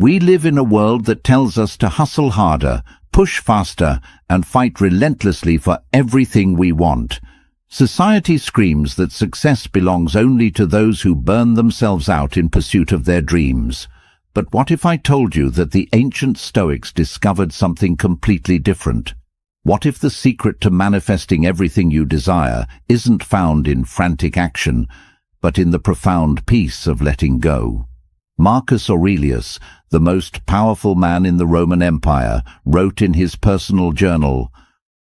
We live in a world that tells us to hustle harder, push faster, and fight relentlessly for everything we want. Society screams that success belongs only to those who burn themselves out in pursuit of their dreams. But what if I told you that the ancient Stoics discovered something completely different? What if the secret to manifesting everything you desire isn't found in frantic action, but in the profound peace of letting go? Marcus Aurelius, the most powerful man in the Roman Empire, wrote in his personal journal,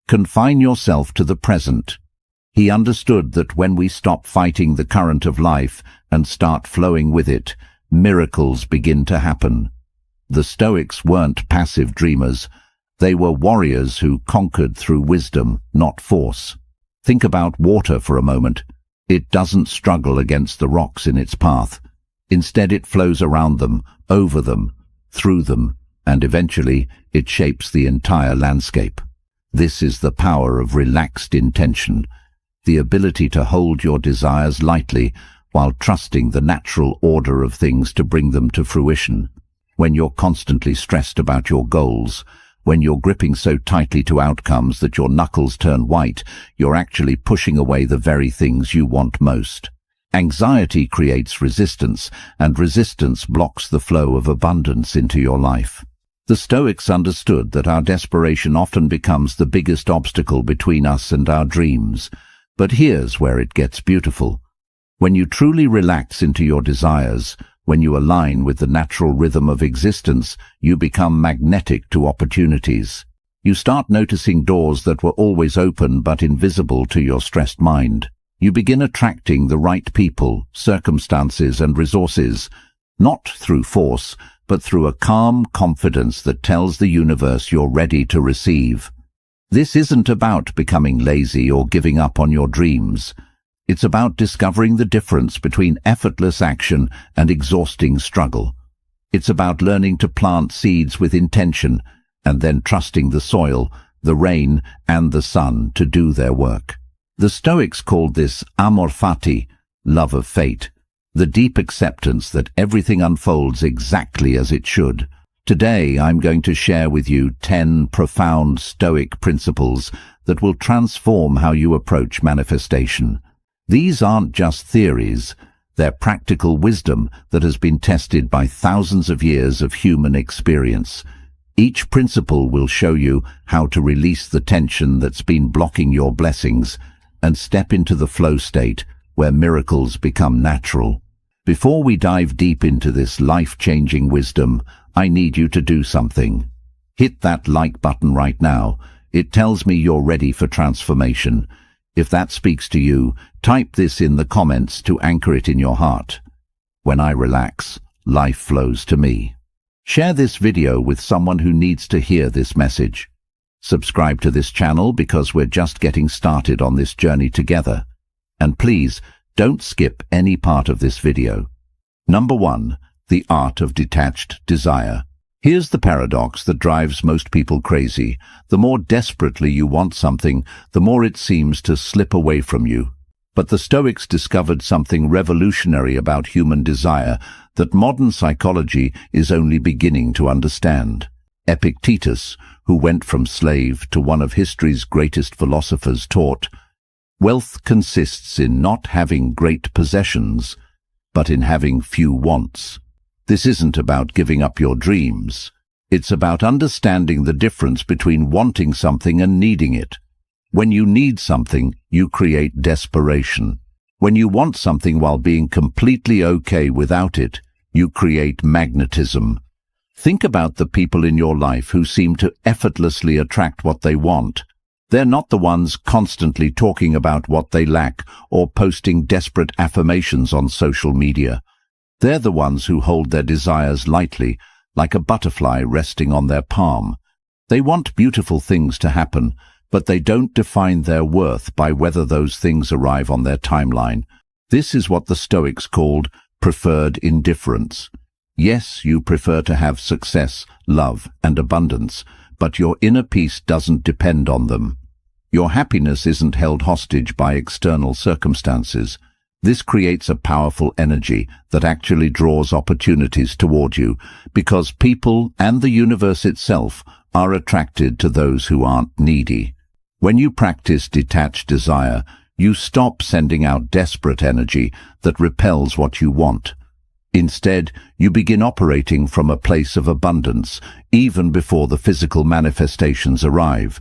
"Confine yourself to the present." He understood that when we stop fighting the current of life and start flowing with it, miracles begin to happen. The Stoics weren't passive dreamers. They were warriors who conquered through wisdom, not force. Think about water for a moment. It doesn't struggle against the rocks in its path. Instead, it flows around them, over them, through them, and eventually it shapes the entire landscape. This is the power of relaxed intention, the ability to hold your desires lightly while trusting the natural order of things to bring them to fruition. When you're constantly stressed about your goals, when you're gripping so tightly to outcomes that your knuckles turn white, you're actually pushing away the very things you want most. Anxiety creates resistance, and resistance blocks the flow of abundance into your life. The Stoics understood that our desperation often becomes the biggest obstacle between us and our dreams. But here's where it gets beautiful. When you truly relax into your desires, when you align with the natural rhythm of existence, you become magnetic to opportunities. You start noticing doors that were always open but invisible to your stressed mind. You begin attracting the right people, circumstances, and resources, not through force, but through a calm confidence that tells the universe you're ready to receive. This isn't about becoming lazy or giving up on your dreams. It's about discovering the difference between effortless action and exhausting struggle. It's about learning to plant seeds with intention and then trusting the soil, the rain, and the sun to do their work. The Stoics called this amor fati, love of fate, the deep acceptance that everything unfolds exactly as it should. Today I'm going to share with you 10 profound Stoic principles that will transform how you approach manifestation. These aren't just theories, they're practical wisdom that has been tested by thousands of years of human experience. Each principle will show you how to release the tension that's been blocking your blessings and step into the flow state where miracles become natural. Before we dive deep into this life-changing wisdom, I need you to do something. Hit that like button right now. It tells me you're ready for transformation. If that speaks to you, type this in the comments to anchor it in your heart. When I relax, life flows to me. Share this video with someone who needs to hear this message. Subscribe to this channel because we're just getting started on this journey together. And please, don't skip any part of this video. Number 1. The art of detached desire. Here's the paradox that drives most people crazy. The more desperately you want something, the more it seems to slip away from you. But the Stoics discovered something revolutionary about human desire that modern psychology is only beginning to understand. Epictetus, who went from slave to one of history's greatest philosophers, taught, "Wealth consists in not having great possessions, but in having few wants." This isn't about giving up your dreams. It's about understanding the difference between wanting something and needing it. When you need something, you create desperation. When you want something while being completely okay without it, you create magnetism. Think about the people in your life who seem to effortlessly attract what they want. They're not the ones constantly talking about what they lack or posting desperate affirmations on social media. They're the ones who hold their desires lightly, like a butterfly resting on their palm. They want beautiful things to happen, but they don't define their worth by whether those things arrive on their timeline. This is what the Stoics called preferred indifference. Yes, you prefer to have success, love, and abundance, but your inner peace doesn't depend on them. Your happiness isn't held hostage by external circumstances. This creates a powerful energy that actually draws opportunities toward you, because people and the universe itself are attracted to those who aren't needy. When you practice detached desire, you stop sending out desperate energy that repels what you want. Instead, you begin operating from a place of abundance, even before the physical manifestations arrive.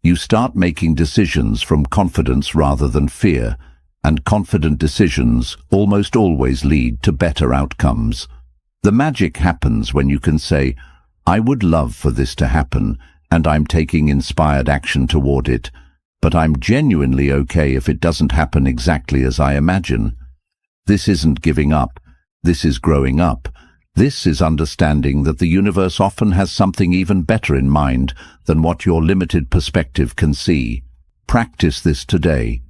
You start making decisions from confidence rather than fear, and confident decisions almost always lead to better outcomes. The magic happens when you can say, "I would love for this to happen, and I'm taking inspired action toward it, but I'm genuinely okay if it doesn't happen exactly as I imagine." This isn't giving up. This is growing up. This is understanding that the universe often has something even better in mind than what your limited perspective can see. Practice this today.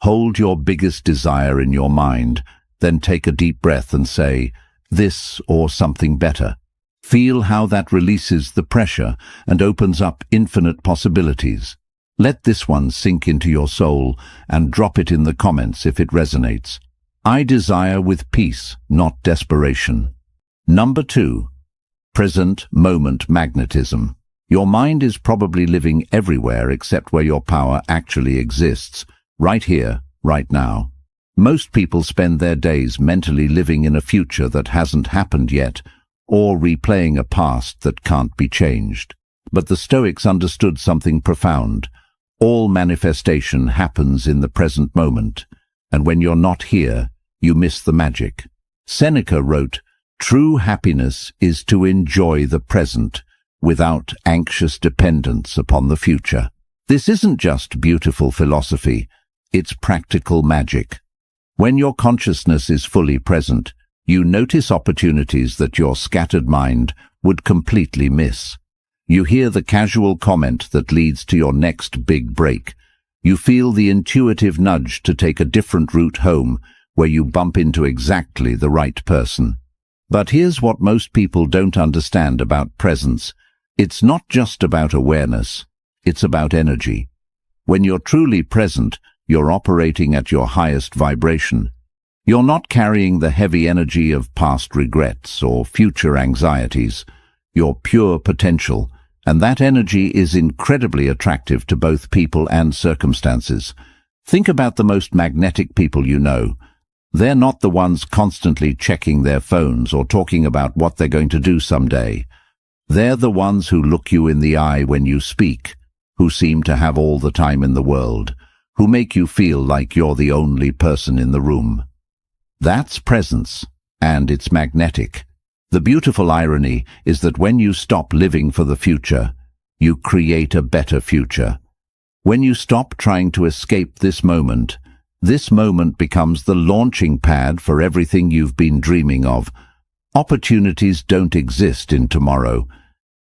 Hold your biggest desire in your mind, then take a deep breath and say, "This or something better." Feel how that releases the pressure and opens up infinite possibilities. Let this one sink into your soul and drop it in the comments if it resonates. I desire with peace, not desperation. Number 2. Present moment magnetism. Your mind is probably living everywhere except where your power actually exists, right here, right now. Most people spend their days mentally living in a future that hasn't happened yet, or replaying a past that can't be changed. But the Stoics understood something profound. All manifestation happens in the present moment, and when you're not here, you miss the magic. Seneca wrote, "True happiness is to enjoy the present without anxious dependence upon the future." This isn't just beautiful philosophy, it's practical magic. When your consciousness is fully present, you notice opportunities that your scattered mind would completely miss. You hear the casual comment that leads to your next big break. You feel the intuitive nudge to take a different route home, where you bump into exactly the right person. But here's what most people don't understand about presence. It's not just about awareness, it's about energy. When you're truly present, you're operating at your highest vibration. You're not carrying the heavy energy of past regrets or future anxieties. You're pure potential, and that energy is incredibly attractive to both people and circumstances. Think about the most magnetic people you know. They're not the ones constantly checking their phones or talking about what they're going to do someday. They're the ones who look you in the eye when you speak, who seem to have all the time in the world, who make you feel like you're the only person in the room. That's presence, and it's magnetic. The beautiful irony is that when you stop living for the future, you create a better future. When you stop trying to escape this moment becomes the launching pad for everything you've been dreaming of. Opportunities don't exist in tomorrow.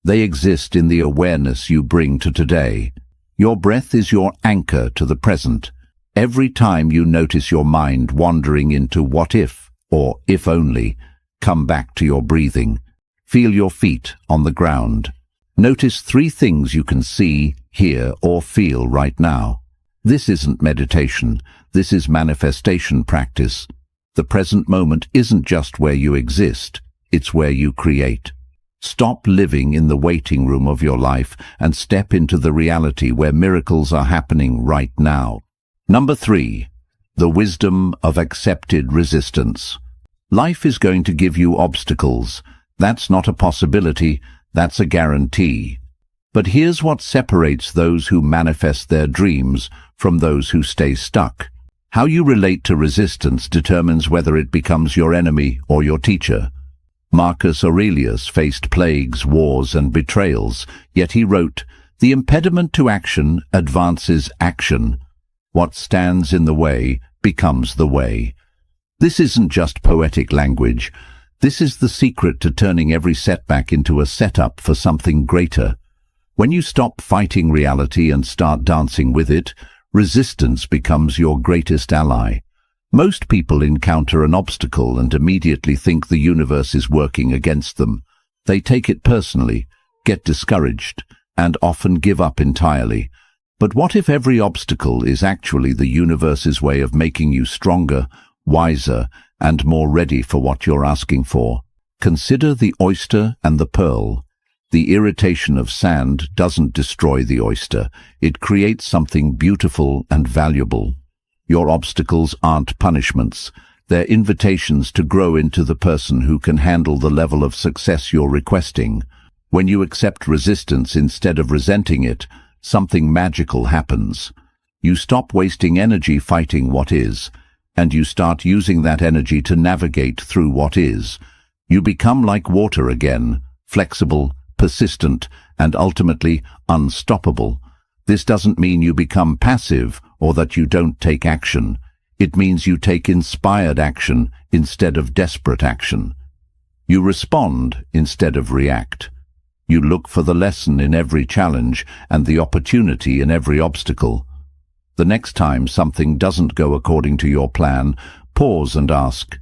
They exist in the awareness you bring to today. Your breath is your anchor to the present. Every time you notice your mind wandering into what if or if only, come back to your breathing. Feel your feet on the ground. Notice 3 things you can see, hear, or feel right now. This isn't meditation. This is manifestation practice. The present moment isn't just where you exist, it's where you create. Stop living in the waiting room of your life and step into the reality where miracles are happening right now. Number 3. The wisdom of accepted resistance. Life is going to give you obstacles. That's not a possibility, that's a guarantee. But here's what separates those who manifest their dreams from those who stay stuck. How you relate to resistance determines whether it becomes your enemy or your teacher. Marcus Aurelius faced plagues, wars, and betrayals, yet he wrote, "The impediment to action advances action. What stands in the way becomes the way." This isn't just poetic language. This is the secret to turning every setback into a setup for something greater. When you stop fighting reality and start dancing with it, resistance becomes your greatest ally. Most people encounter an obstacle and immediately think the universe is working against them. They take it personally, get discouraged, and often give up entirely. But what if every obstacle is actually the universe's way of making you stronger, wiser, and more ready for what you're asking for. Consider the oyster and the pearl. The irritation of sand doesn't destroy the oyster. It creates something beautiful and valuable. Your obstacles aren't punishments. They're invitations to grow into the person who can handle the level of success you're requesting. When you accept resistance instead of resenting it, something magical happens. You stop wasting energy fighting what is, and you start using that energy to navigate through what is. You become like water again, flexible, persistent, and ultimately unstoppable. This doesn't mean you become passive or that you don't take action. It means you take inspired action instead of desperate action. You respond instead of react. You look for the lesson in every challenge and the opportunity in every obstacle. The next time something doesn't go according to your plan, pause and ask,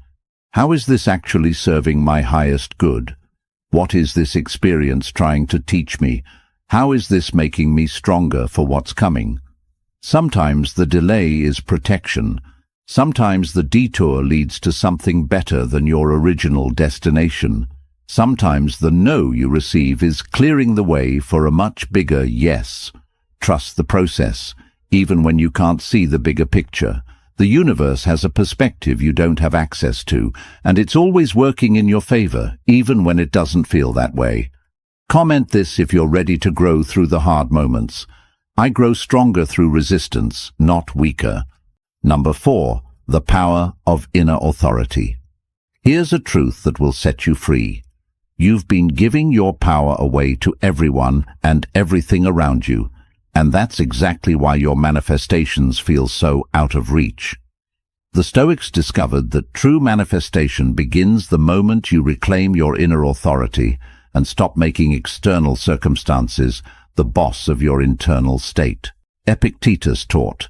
how is this actually serving my highest good? What is this experience trying to teach me? How is this making me stronger for what's coming? Sometimes the delay is protection. Sometimes the detour leads to something better than your original destination. Sometimes the no you receive is clearing the way for a much bigger yes. Trust the process, even when you can't see the bigger picture. The universe has a perspective you don't have access to, and it's always working in your favor, even when it doesn't feel that way. Comment this if you're ready to grow through the hard moments. I grow stronger through resistance, not weaker. Number 4, the power of inner authority. Here's a truth that will set you free. You've been giving your power away to everyone and everything around you, and that's exactly why your manifestations feel so out of reach. The Stoics discovered that true manifestation begins the moment you reclaim your inner authority and stop making external circumstances the boss of your internal state. Epictetus taught,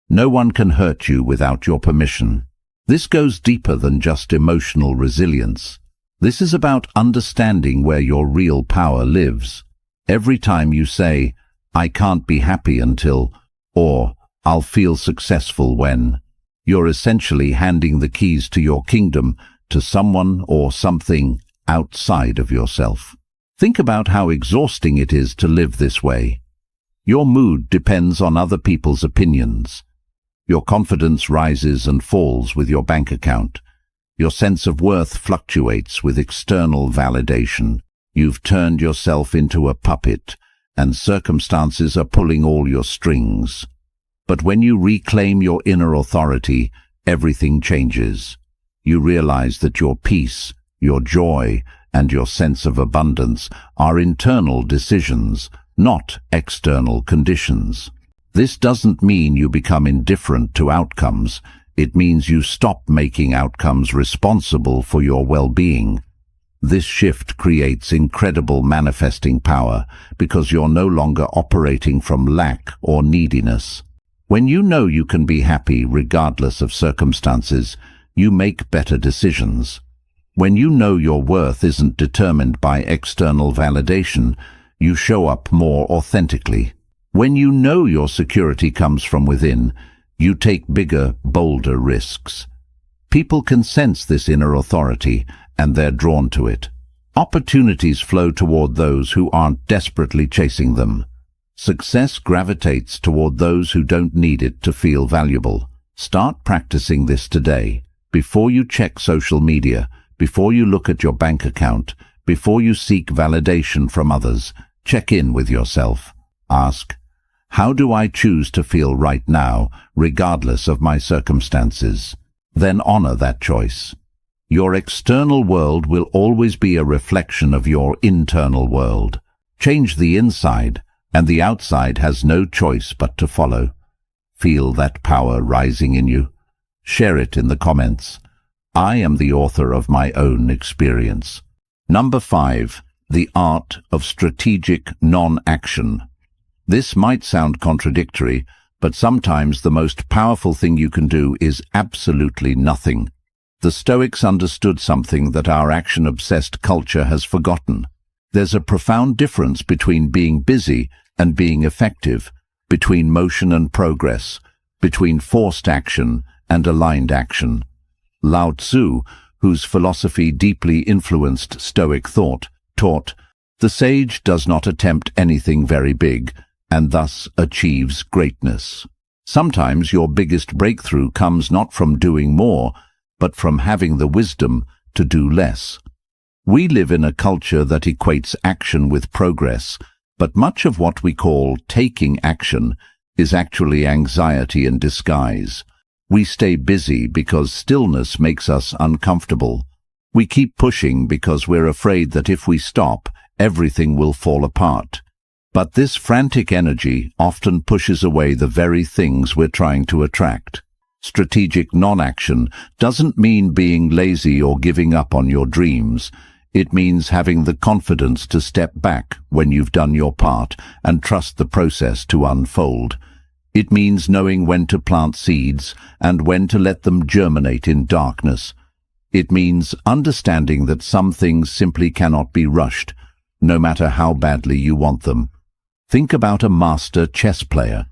"No one can hurt you without your permission." This goes deeper than just emotional resilience. This is about understanding where your real power lives. Every time you say, I can't be happy until, or I'll feel successful when, you're essentially handing the keys to your kingdom to someone or something outside of yourself. Think about how exhausting it is to live this way. Your mood depends on other people's opinions. Your confidence rises and falls with your bank account. Your sense of worth fluctuates with external validation. You've turned yourself into a puppet, and circumstances are pulling all your strings. But when you reclaim your inner authority, everything changes. You realize that your peace, your joy, and your sense of abundance are internal decisions, not external conditions. This doesn't mean you become indifferent to outcomes. It means you stop making outcomes responsible for your well-being. This shift creates incredible manifesting power because you're no longer operating from lack or neediness. When you know you can be happy regardless of circumstances, you make better decisions. When you know your worth isn't determined by external validation, you show up more authentically. When you know your security comes from within, you take bigger, bolder risks. People can sense this inner authority, and they're drawn to it. Opportunities flow toward those who aren't desperately chasing them. Success gravitates toward those who don't need it to feel valuable. Start practicing this today. Before you check social media, before you look at your bank account, before you seek validation from others, check in with yourself. Ask, how do I choose to feel right now, regardless of my circumstances? Then honor that choice. Your external world will always be a reflection of your internal world. Change the inside, and the outside has no choice but to follow. Feel that power rising in you. Share it in the comments. I am the author of my own experience. Number 5, the art of strategic non-action. This might sound contradictory, but sometimes the most powerful thing you can do is absolutely nothing. The Stoics understood something that our action-obsessed culture has forgotten. There's a profound difference between being busy and being effective, between motion and progress, between forced action and aligned action. Lao Tzu, whose philosophy deeply influenced Stoic thought, taught, "The sage does not attempt anything very big, and thus achieves greatness." Sometimes your biggest breakthrough comes not from doing more, but from having the wisdom to do less. We live in a culture that equates action with progress, but much of what we call taking action is actually anxiety in disguise. We stay busy because stillness makes us uncomfortable. We keep pushing because we're afraid that if we stop, everything will fall apart. But this frantic energy often pushes away the very things we're trying to attract. Strategic non-action doesn't mean being lazy or giving up on your dreams. It means having the confidence to step back when you've done your part and trust the process to unfold. It means knowing when to plant seeds and when to let them germinate in darkness. It means understanding that some things simply cannot be rushed, no matter how badly you want them. Think about a master chess player.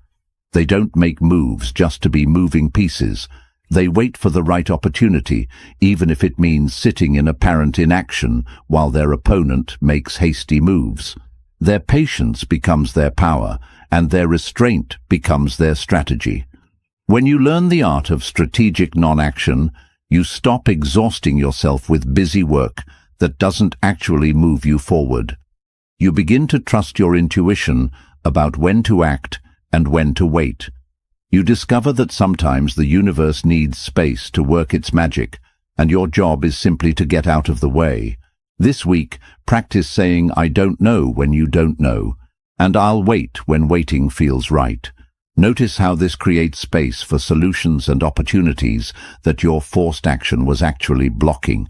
They don't make moves just to be moving pieces. They wait for the right opportunity, even if it means sitting in apparent inaction while their opponent makes hasty moves. Their patience becomes their power, and their restraint becomes their strategy. When you learn the art of strategic non-action, you stop exhausting yourself with busy work that doesn't actually move you forward. You begin to trust your intuition about when to act and when to wait. You discover that sometimes the universe needs space to work its magic, and your job is simply to get out of the way. This week, practice saying, "I don't know" when you don't know, and "I'll wait" when waiting feels right. Notice how this creates space for solutions and opportunities that your forced action was actually blocking.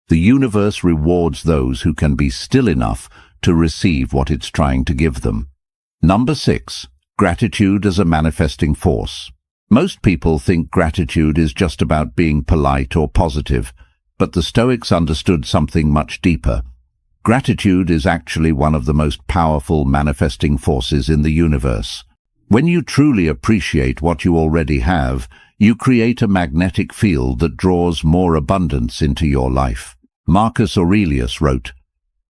The universe rewards those who can be still enough to receive what it's trying to give them. Number 6. Gratitude as a manifesting force. Most people think gratitude is just about being polite or positive, but the Stoics understood something much deeper. Gratitude is actually one of the most powerful manifesting forces in the universe. When you truly appreciate what you already have, you create a magnetic field that draws more abundance into your life. Marcus Aurelius wrote,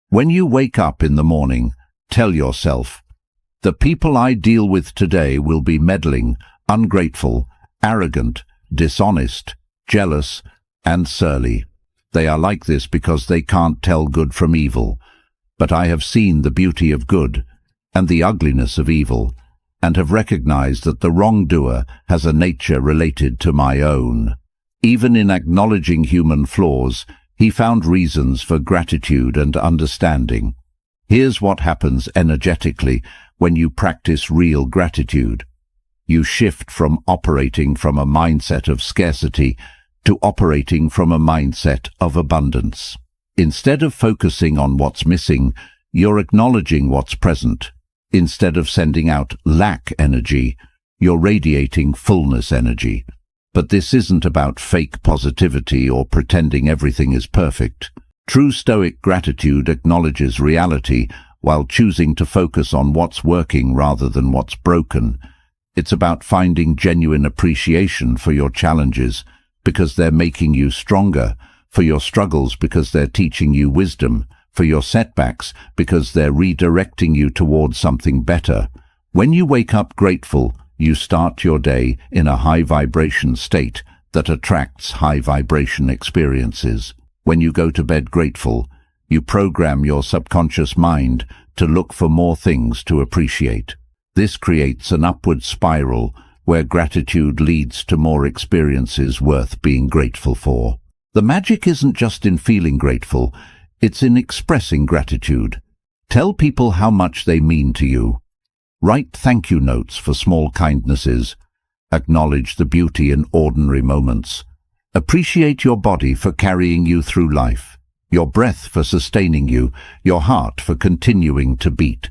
"When you wake up in the morning, tell yourself, 'The people I deal with today will be meddling, ungrateful, arrogant, dishonest, jealous, and surly. They are like this because they can't tell good from evil. But I have seen the beauty of good and the ugliness of evil, and have recognized that the wrongdoer has a nature related to my own.'" Even in acknowledging human flaws, he found reasons for gratitude and understanding. Here's what happens energetically when you practice real gratitude. You shift from operating from a mindset of scarcity to operating from a mindset of abundance. Instead of focusing on what's missing, you're acknowledging what's present. Instead of sending out lack energy, you're radiating fullness energy. But this isn't about fake positivity or pretending everything is perfect. True Stoic gratitude acknowledges reality while choosing to focus on what's working rather than what's broken. It's about finding genuine appreciation for your challenges because they're making you stronger, for your struggles because they're teaching you wisdom, for your setbacks because they're redirecting you towards something better. When you wake up grateful, you start your day in a high vibration state that attracts high vibration experiences. When you go to bed grateful, you program your subconscious mind to look for more things to appreciate. This creates an upward spiral where gratitude leads to more experiences worth being grateful for. The magic isn't just in feeling grateful, it's in expressing gratitude. Tell people how much they mean to you. Write thank you notes for small kindnesses. Acknowledge the beauty in ordinary moments. Appreciate your body for carrying you through life, your breath for sustaining you, your heart for continuing to beat.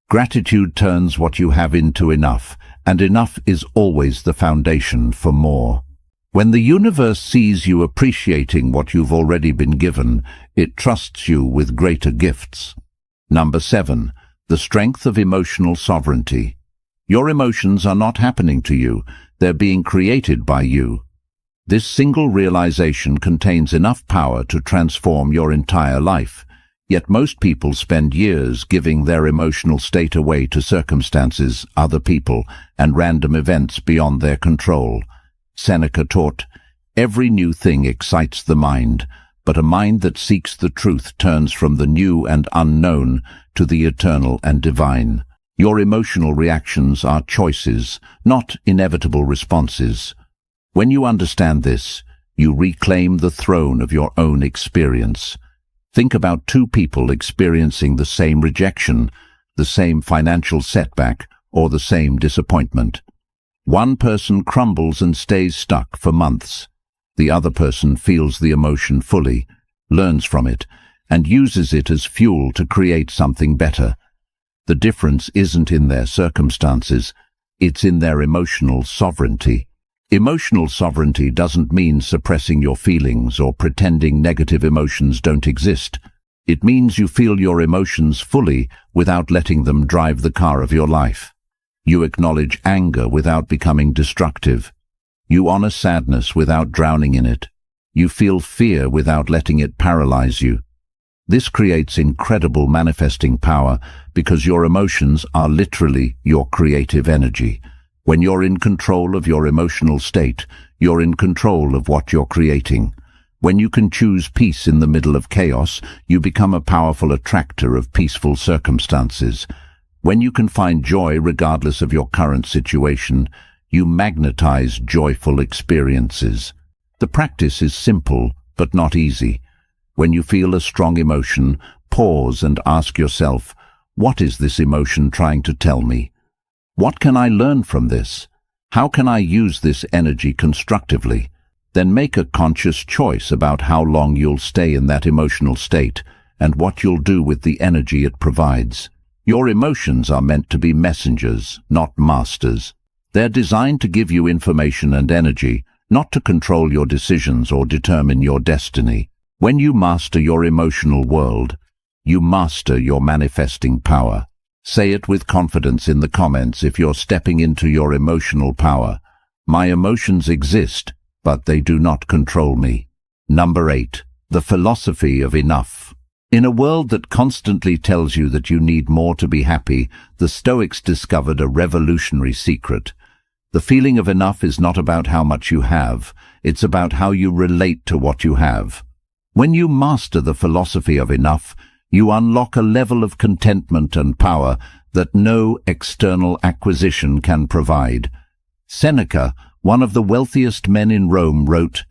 Gratitude turns what you have into enough, and enough is always the foundation for more. When the universe sees you appreciating what you've already been given, it trusts you with greater gifts. Number 7. The strength of emotional sovereignty. Your emotions are not happening to you, they're being created by you. This single realization contains enough power to transform your entire life. Yet most people spend years giving their emotional state away to circumstances, other people, and random events beyond their control. Seneca taught, "Every new thing excites the mind, but a mind that seeks the truth turns from the new and unknown to the eternal and divine." Your emotional reactions are choices, not inevitable responses. When you understand this, you reclaim the throne of your own experience. Think about two people experiencing the same rejection, the same financial setback, or the same disappointment. One person crumbles and stays stuck for months. The other person feels the emotion fully, learns from it, and uses it as fuel to create something better. The difference isn't in their circumstances, it's in their emotional sovereignty. Emotional sovereignty doesn't mean suppressing your feelings or pretending negative emotions don't exist. It means you feel your emotions fully without letting them drive the car of your life. You acknowledge anger without becoming destructive. You honor sadness without drowning in it. You feel fear without letting it paralyze you. This creates incredible manifesting power because your emotions are literally your creative energy. When you're in control of your emotional state, you're in control of what you're creating. When you can choose peace in the middle of chaos, you become a powerful attractor of peaceful circumstances. When you can find joy regardless of your current situation, you magnetize joyful experiences. The practice is simple, but not easy. When you feel a strong emotion, pause and ask yourself, what is this emotion trying to tell me? What can I learn from this? How can I use this energy constructively? Then make a conscious choice about how long you'll stay in that emotional state and what you'll do with the energy it provides. Your emotions are meant to be messengers, not masters. They're designed to give you information and energy, not to control your decisions or determine your destiny. When you master your emotional world, you master your manifesting power. Say it with confidence in the comments if you're stepping into your emotional power. My emotions exist, but they do not control me. Number 8. The philosophy of enough. In a world that constantly tells you that you need more to be happy, the Stoics discovered a revolutionary secret. The feeling of enough is not about how much you have, it's about how you relate to what you have. When you master the philosophy of enough, you unlock a level of contentment and power that no external acquisition can provide. Seneca, one of the wealthiest men in Rome, wrote,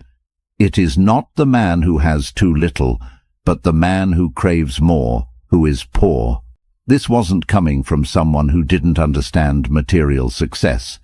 "It is not the man who has too little, but the man who craves more, who is poor." This wasn't coming from someone who didn't understand material success.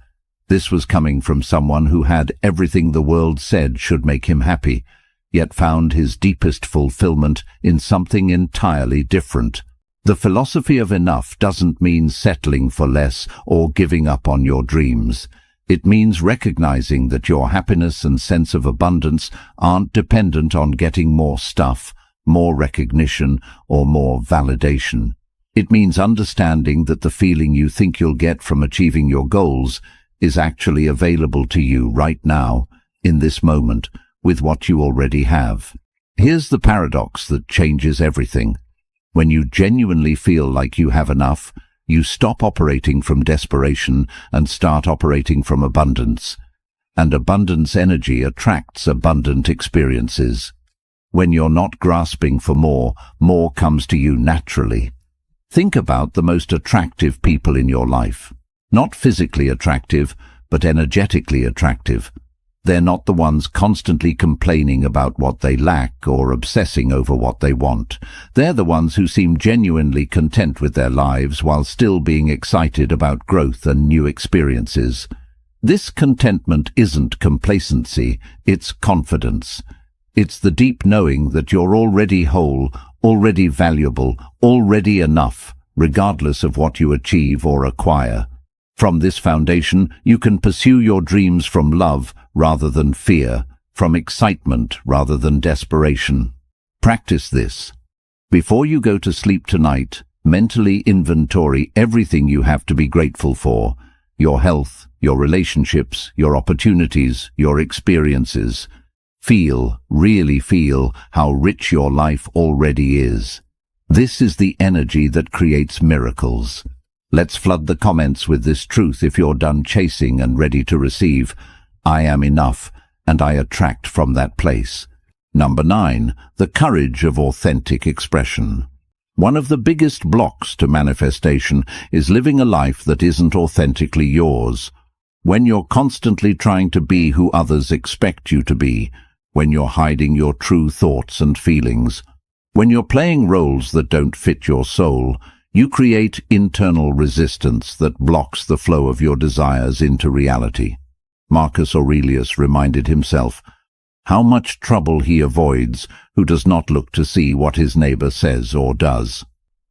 This was coming from someone who had everything the world said should make him happy, yet found his deepest fulfillment in something entirely different. The philosophy of enough doesn't mean settling for less or giving up on your dreams. It means recognizing that your happiness and sense of abundance aren't dependent on getting more stuff, more recognition, or more validation. It means understanding that the feeling you think you'll get from achieving your goals is actually available to you right now, in this moment, with what you already have. Here's the paradox that changes everything. When you genuinely feel like you have enough, you stop operating from desperation and start operating from abundance. And abundance energy attracts abundant experiences. When you're not grasping for more, more comes to you naturally. Think about the most attractive people in your life. Not physically attractive, but energetically attractive. They're not the ones constantly complaining about what they lack or obsessing over what they want. They're the ones who seem genuinely content with their lives while still being excited about growth and new experiences. This contentment isn't complacency, it's confidence. It's the deep knowing that you're already whole, already valuable, already enough, regardless of what you achieve or acquire. From this foundation, you can pursue your dreams from love rather than fear, from excitement rather than desperation. Practice this. Before you go to sleep tonight, mentally inventory everything you have to be grateful for. your health, your relationships, your opportunities, your experiences. Feel, really feel, how rich your life already is. This is the energy that creates miracles. Let's flood the comments with this truth if you're done chasing and ready to receive. I am enough, and I attract from that place. Number 9, the courage of authentic expression. One of the biggest blocks to manifestation is living a life that isn't authentically yours. When you're constantly trying to be who others expect you to be, when you're hiding your true thoughts and feelings, when you're playing roles that don't fit your soul, you create internal resistance that blocks the flow of your desires into reality. Marcus Aurelius reminded himself how much trouble he avoids who does not look to see what his neighbor says or does.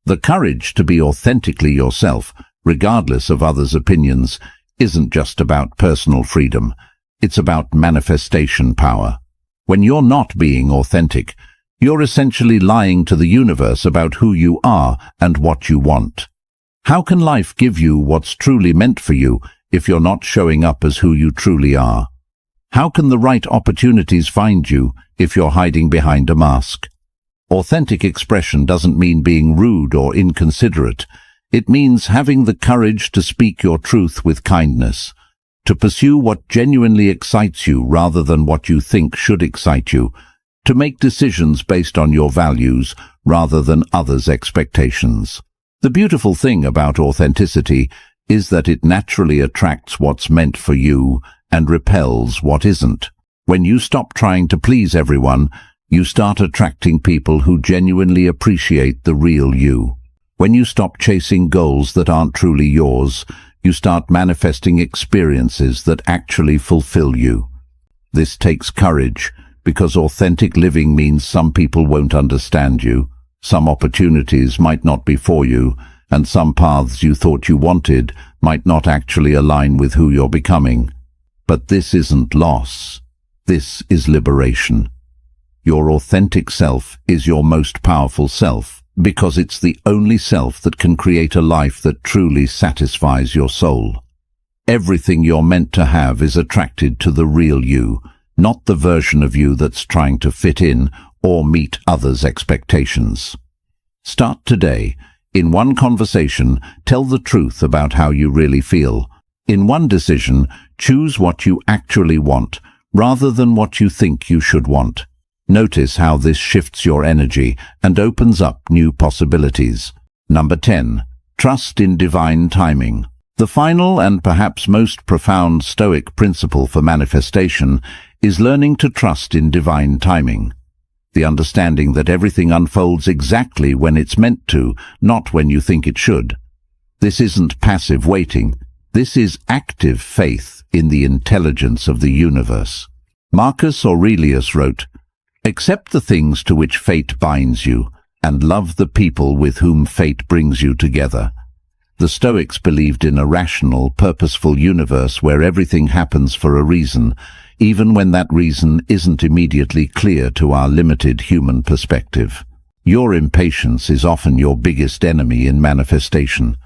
The courage to be authentically yourself, regardless of others' opinions, isn't just about personal freedom. It's about manifestation power. When you're not being authentic, you're essentially lying to the universe about who you are and what you want. How can life give you what's truly meant for you if you're not showing up as who you truly are? How can the right opportunities find you if you're hiding behind a mask? Authentic expression doesn't mean being rude or inconsiderate. It means having the courage to speak your truth with kindness, to pursue what genuinely excites you rather than what you think should excite you, to make decisions based on your values rather than others' expectations. The beautiful thing about authenticity is that it naturally attracts what's meant for you and repels what isn't. When you stop trying to please everyone, you start attracting people who genuinely appreciate the real you. When you stop chasing goals that aren't truly yours, you start manifesting experiences that actually fulfill you. This takes courage, because authentic living means some people won't understand you, some opportunities might not be for you, and some paths you thought you wanted might not actually align with who you're becoming. But this isn't loss. This is liberation. Your authentic self is your most powerful self, because it's the only self that can create a life that truly satisfies your soul. Everything you're meant to have is attracted to the real you, not the version of you that's trying to fit in or meet others' expectations. Start today. In one conversation, tell the truth about how you really feel. In one decision, choose what you actually want, rather than what you think you should want. Notice how this shifts your energy and opens up new possibilities. Number 10. Trust in divine timing. The final and perhaps most profound Stoic principle for manifestation is learning to trust in divine timing. The understanding that everything unfolds exactly when it's meant to, not when you think it should. This isn't passive waiting. This is active faith in the intelligence of the universe. Marcus Aurelius wrote, "Accept the things to which fate binds you, and love the people with whom fate brings you together." The Stoics believed in a rational, purposeful universe where everything happens for a reason, even when that reason isn't immediately clear to our limited human perspective. Your impatience is often your biggest enemy in manifestation.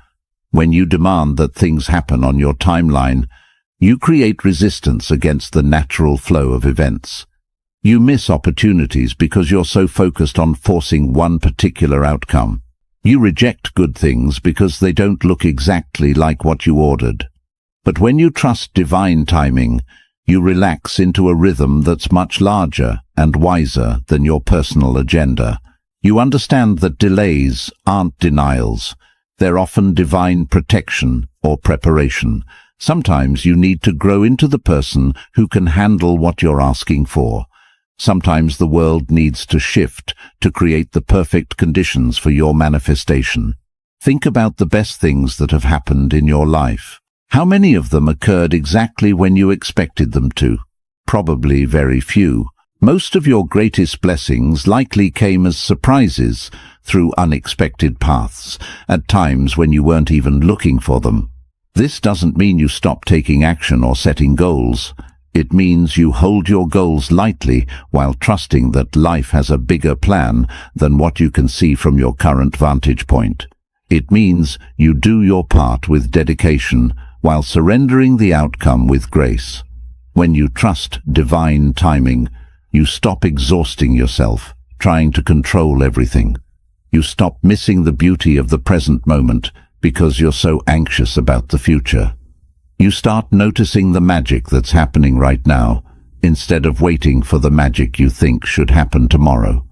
When you demand that things happen on your timeline, you create resistance against the natural flow of events. You miss opportunities because you're so focused on forcing one particular outcome. You reject good things because they don't look exactly like what you ordered. But when you trust divine timing, you relax into a rhythm that's much larger and wiser than your personal agenda. You understand that delays aren't denials. They're often divine protection or preparation. Sometimes you need to grow into the person who can handle what you're asking for. Sometimes the world needs to shift to create the perfect conditions for your manifestation. Think about the best things that have happened in your life. How many of them occurred exactly when you expected them to? Probably very few. Most of your greatest blessings likely came as surprises through unexpected paths, at times when you weren't even looking for them. This doesn't mean you stop taking action or setting goals. It means you hold your goals lightly while trusting that life has a bigger plan than what you can see from your current vantage point. It means you do your part with dedication while surrendering the outcome with grace. When you trust divine timing, you stop exhausting yourself, trying to control everything. You stop missing the beauty of the present moment because you're so anxious about the future. You start noticing the magic that's happening right now, instead of waiting for the magic you think should happen tomorrow.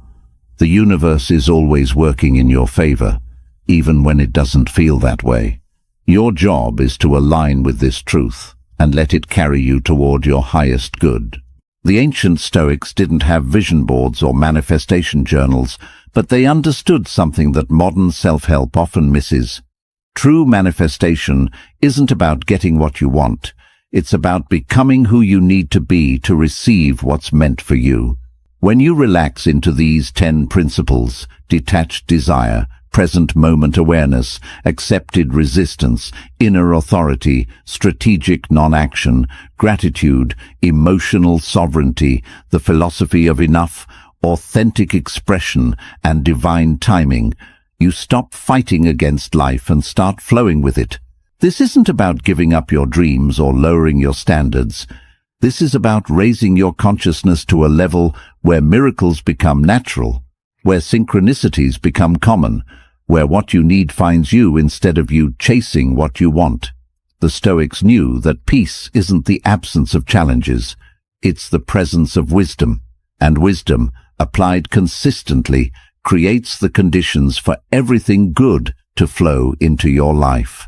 The universe is always working in your favor, even when it doesn't feel that way. Your job is to align with this truth and let it carry you toward your highest good. The ancient Stoics didn't have vision boards or manifestation journals, but they understood something that modern self-help often misses. True manifestation isn't about getting what you want. It's about becoming who you need to be to receive what's meant for you. When you relax into these 10 principles, detached desire, present moment awareness, accepted resistance, inner authority, strategic non-action, gratitude, emotional sovereignty, the philosophy of enough, authentic expression, and divine timing, you stop fighting against life and start flowing with it. This isn't about giving up your dreams or lowering your standards. This is about raising your consciousness to a level where miracles become natural, where synchronicities become common, where what you need finds you instead of you chasing what you want. The Stoics knew that peace isn't the absence of challenges, it's the presence of wisdom, and wisdom, applied consistently, creates the conditions for everything good to flow into your life.